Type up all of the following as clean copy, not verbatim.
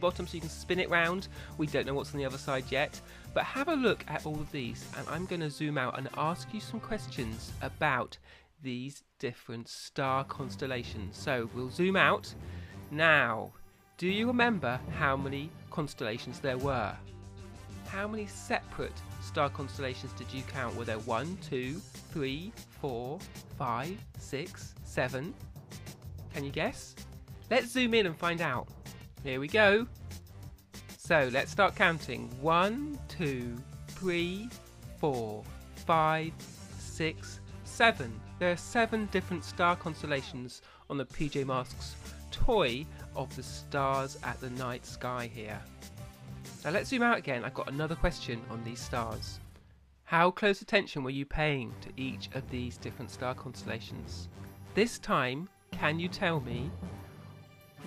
bottom so you can spin it round. We don't know what's on the other side yet, but have a look at all of these, and I'm going to zoom out and ask you some questions about these different star constellations. So we'll zoom out. Now, do you remember how many constellations there were? How many separate star constellations did you count? Were there 1, 2, 3, 4, 5, 6, 7? Can you guess? Let's zoom in and find out. Here we go. So let's start counting. 1, 2, 3, 4, 5, 6, 7. There are 7 different star constellations on the PJ Masks toy of the stars at the night sky here. Now let's zoom out again. I've got another question on these stars. How close attention were you paying to each of these different star constellations? This time, can you tell me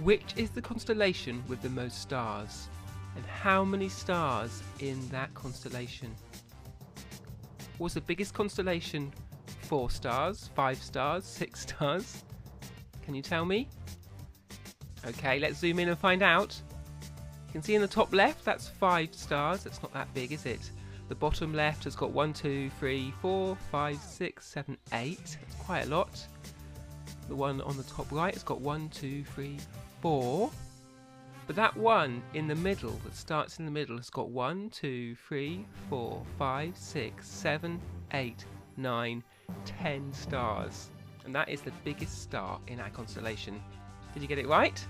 which is the constellation with the most stars, and how many stars in that constellation? Was the biggest constellation 4 stars, 5 stars, 6 stars? Can you tell me? Okay, let's zoom in and find out. You can see in the top left, that's 5 stars. That's not that big, is it? The bottom left has got 1, 2, 3, 4, 5, 6, 7, 8. That's quite a lot. The one on the top right has got 1, 2, 3, 4. But that one in the middle, that starts in the middle, has got 1, 2, 3, 4, 5, 6, 7, 8, 9, 10 stars. And that is the biggest star in our constellation. Did you get it right?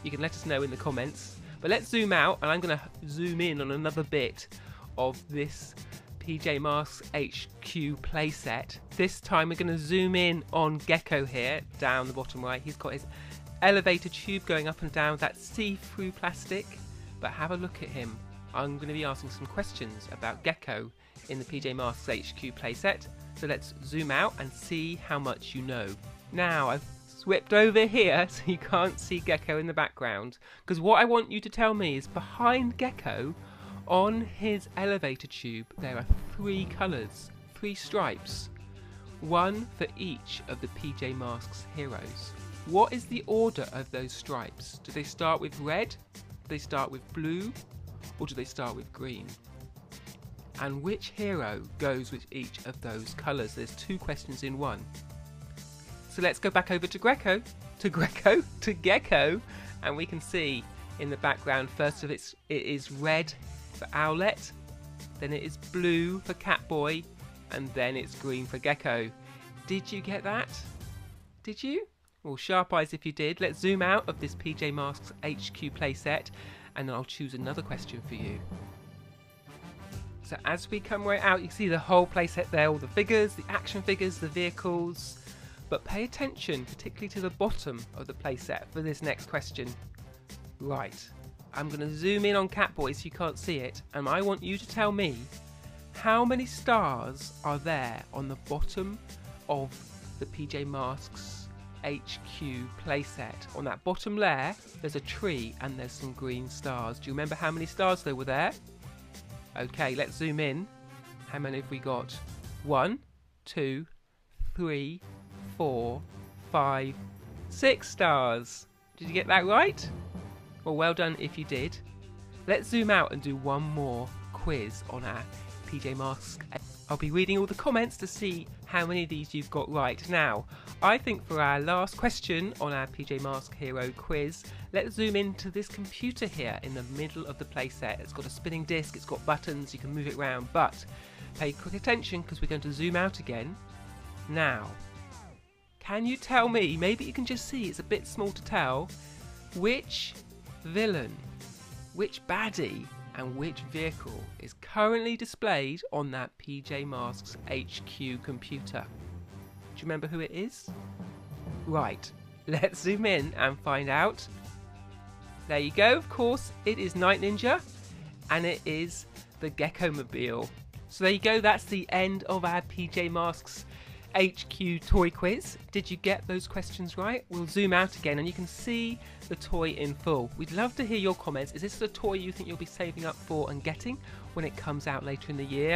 You can let us know in the comments. But let's zoom out, and I'm going to zoom in on another bit of this PJ Masks HQ playset. This time we're going to zoom in on Gecko here, down the bottom right. He's got his elevator tube going up and down, that see-through plastic. But have a look at him. I'm going to be asking some questions about Gecko in the PJ Masks HQ playset. So let's zoom out and see how much you know. Now I've swept over here so you can't see Gecko in the background, because what I want you to tell me is behind Gecko on his elevator tube there are 3 colours, 3 stripes, 1 for each of the PJ Masks heroes. What is the order of those stripes? Do they start with red, do they start with blue, or do they start with green? And which hero goes with each of those colours? There's 2 questions in one. So let's go back over to Gecko, and we can see in the background first of it is red for Owlet, then it is blue for Catboy, and then it's green for Gecko. Did you get that? Did you? Well, sharp eyes if you did. Let's zoom out of this PJ Masks HQ playset, and I'll choose another question for you. So as we come right out, you can see the whole playset there, all the figures, the action figures, the vehicles. But pay attention, particularly to the bottom of the playset for this next question. Right, I'm going to zoom in on Catboy so you can't see it, and I want you to tell me how many stars are there on the bottom of the PJ Masks HQ playset. On that bottom layer, there's a tree and there's some green stars. Do you remember how many stars there were there? Okay, let's zoom in. How many have we got? 1, 2, 3, 4, 5, 6 stars. Did you get that right? Well done if you did. Let's zoom out and do one more quiz on our PJ Masks. I'll be reading all the comments to see how many of these you've got right. Now, I think for our last question on our PJ Masks Hero quiz, let's zoom into this computer here in the middle of the playset. It's got a spinning disc, it's got buttons, you can move it around, but pay quick attention because we're going to zoom out again. Now, can you tell me, maybe you can just see, it's a bit small to tell, which villain, which baddie, and which vehicle is currently displayed on that PJ Masks HQ computer? Do you remember who it is? Right, let's zoom in and find out. There you go, of course, it is Night Ninja, and it is the Gecko-mobile. So there you go, that's the end of our PJ Masks HQ toy quiz. Did you get those questions right? We'll zoom out again and you can see the toy in full. We'd love to hear your comments. Is this a toy you think you'll be saving up for and getting when it comes out later in the year?